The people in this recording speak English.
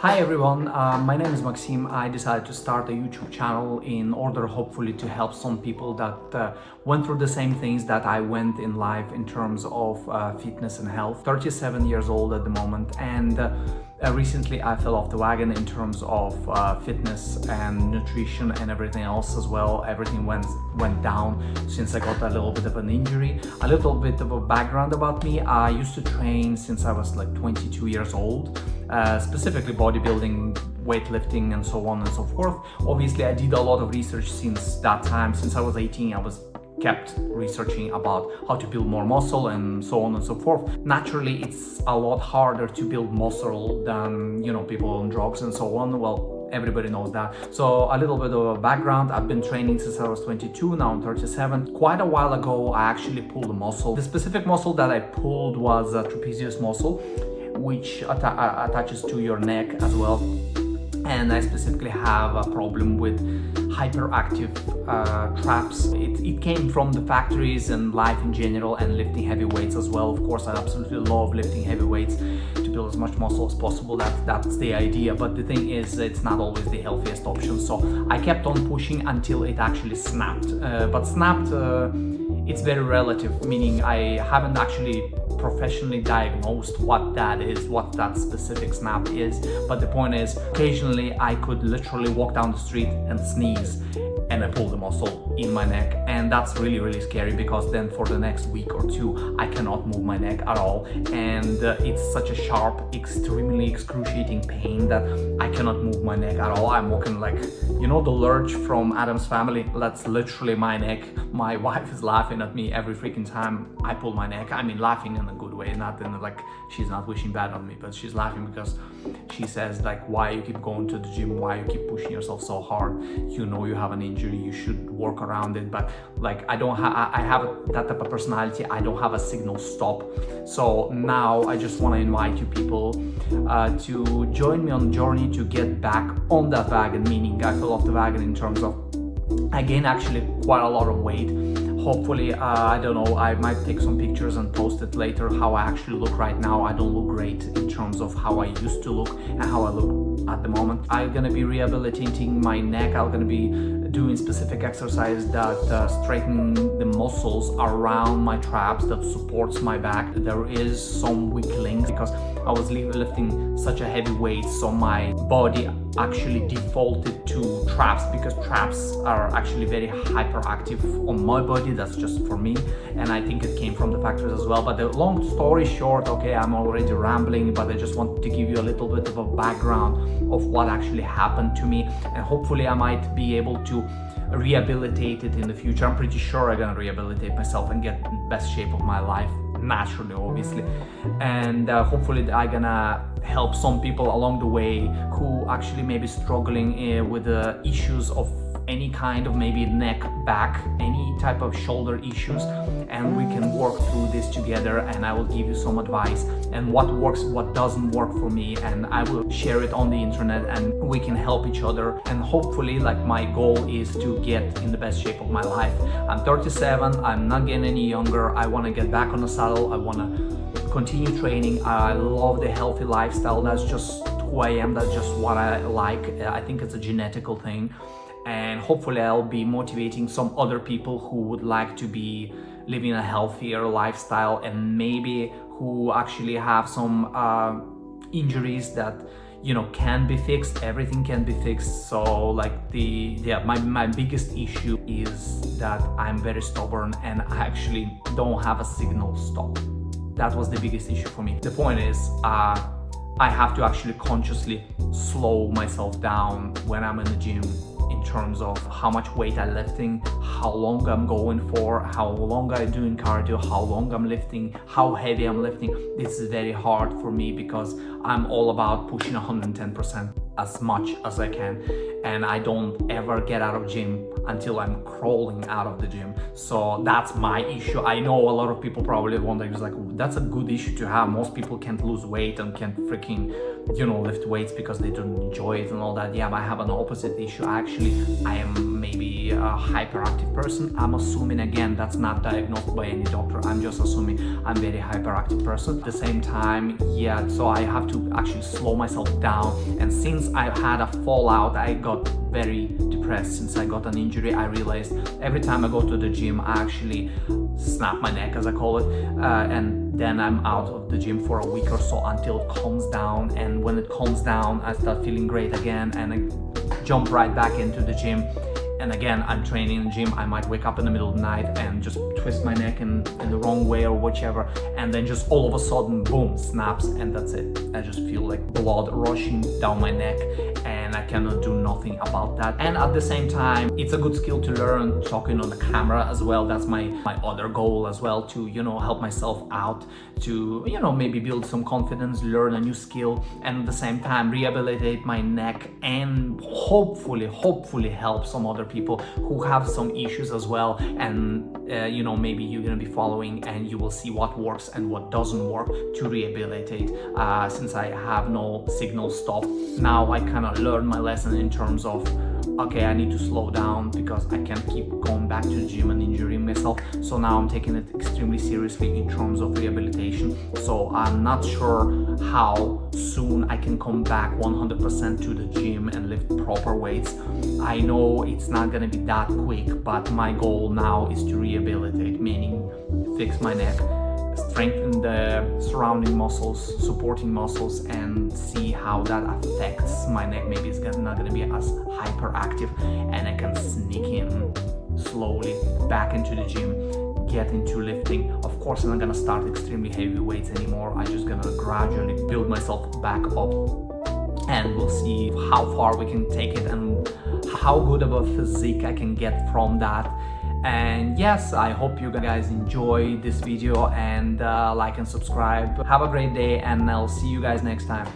Hi everyone, my name is Maxim. I decided to start a YouTube channel in order hopefully to help some people that went through the same things that I went in life in terms of fitness and health. 37 years old at the moment, and recently I fell off the wagon in terms of fitness and nutrition and everything else as well. Everything went down since I got a little bit of an injury. A little bit of a background about me: I used to train since I was like 22 years old. Specifically bodybuilding, weightlifting, and so on and so forth. Obviously, I did a lot of research since that time. Since I was 18, I was kept researching about how to build more muscle and so on and so forth. Naturally, it's a lot harder to build muscle than, people on drugs and so on. Well, everybody knows that. So a little bit of a background: I've been training since I was 22, now I'm 37. Quite a while ago, I actually pulled a muscle. The specific muscle that I pulled was a trapezius muscle, which attaches to your neck as well. And I specifically have a problem with hyperactive traps. It came from the factories and life in general, and lifting heavy weights as well. Of course, I absolutely love lifting heavy weights to build as much muscle as possible. That's the idea. But the thing is, it's not always the healthiest option. So I kept on pushing until it actually snapped. But snapped, it's very relative, meaning I haven't actually professionally diagnosed what that is, what that specific snap is. But the point is, occasionally I could literally walk down the street and sneeze and I pulled a muscle in my neck, and that's really scary, because then for the next week or two I cannot move my neck at all, and it's such a sharp, extremely excruciating pain that I cannot move my neck at all. I'm walking like, the lurch from Adam's Family. That's literally my neck. My wife is laughing at me every freaking time I pull my neck. I mean, laughing in a good way, not in like she's not wishing bad on me, but she's laughing because she says like, why you keep going to the gym, why you keep pushing yourself so hard, you have an injury, you should work around it. But like, I have that type of personality. I don't have a signal stop. So now I just want to invite you people to join me on the journey to get back on that wagon, meaning I fell off the wagon in terms of, I gained actually quite a lot of weight. Hopefully, I don't know, I might take some pictures and post it later how I actually look right now. I don't look great in terms of how I used to look and how I look at the moment. I'm gonna be rehabilitating my neck. I'm gonna be doing specific exercise that straighten the muscles around my traps, that supports my back. There is some weak links because I was lifting such a heavy weight, so my body actually defaulted to traps, because traps are actually very hyperactive on my body. That's just for me, and I think it came from the factories as well. But the long story short, okay, I'm already rambling, but I just wanted to give you a little bit of a background of what actually happened to me, and hopefully I might be able to rehabilitate it in the future. I'm pretty sure I'm gonna rehabilitate myself and get in the best shape of my life, naturally, obviously, and hopefully I'm gonna help some people along the way who actually may be struggling with the issues of any kind of, maybe neck, back, any type of shoulder issues, and we can work through this together, and I will give you some advice and what works, what doesn't work for me, and I will share it on the internet, and we can help each other. And hopefully, like, my goal is to get in the best shape of my life. I'm 37, I'm not getting any younger. I want to get back on the saddle. I want to continue training. I love the healthy lifestyle. That's just who I am. That's just what I like. I think it's a genetical thing. And hopefully I'll be motivating some other people who would like to be living a healthier lifestyle, and maybe who actually have some injuries that can be fixed. Everything can be fixed. So like my biggest issue is that I'm very stubborn and I actually don't have a signal stop. That was the biggest issue for me. The point is, I have to actually consciously slow myself down when I'm in the gym, in terms of how much weight I'm lifting, how long I'm going for, how long I'm doing cardio, how long I'm lifting, how heavy I'm lifting. This is very hard for me because I'm all about pushing 110% as much as I can. and I don't ever get out of gym until I'm crawling out of the gym. So that's my issue. I know a lot of people probably wondering, like, that's a good issue to have. Most people can't lose weight and can't freaking, lift weights because they don't enjoy it and all that. Yeah, I have an opposite issue. Actually, I am maybe a hyperactive person. I'm assuming, again, that's not diagnosed by any doctor. I'm just assuming I'm a very hyperactive person. At the same time, yeah, so I have to actually slow myself down. And since I had a fallout, I got very depressed. Since I got an injury, I realized every time I go to the gym, I actually snap my neck, as I call it, and then I'm out of the gym for a week or so until it calms down. And when it calms down, I start feeling great again, and I jump right back into the gym. And again, I'm training in the gym. I might wake up in the middle of the night and just twist my neck in the wrong way or whichever, and then just all of a sudden, boom, snaps, and that's it. I just feel like blood rushing down my neck, and I cannot do nothing about that. And at the same time, it's a good skill to learn, talking on the camera as well. That's my other goal as well, to help myself out, to maybe build some confidence, learn a new skill, and at the same time rehabilitate my neck, and hopefully help some other people who have some issues as well. And maybe you're gonna be following, and you will see what works and what doesn't work to rehabilitate. Since I have no signal stop, now I kind of learned my lesson in terms of, okay, I need to slow down because I can't keep going back to the gym and injuring myself. So now I'm taking it extremely seriously in terms of rehabilitation. So I'm not sure how soon I can come back 100% to the gym and lift proper weights. I know it's not gonna be that quick, but my goal now is to rehabilitate, meaning fix my neck, strengthen the surrounding muscles, supporting muscles, and see how that affects my neck. Maybe it's not going to be as hyperactive, and I can sneak in slowly back into the gym, get into lifting. Of course, I'm not going to start extremely heavy weights anymore. I'm just going to gradually build myself back up, and we'll see how far we can take it and how good of a physique I can get from that. And yes, I hope you guys enjoy this video, and like and subscribe. Have a great day, and I'll see you guys next time.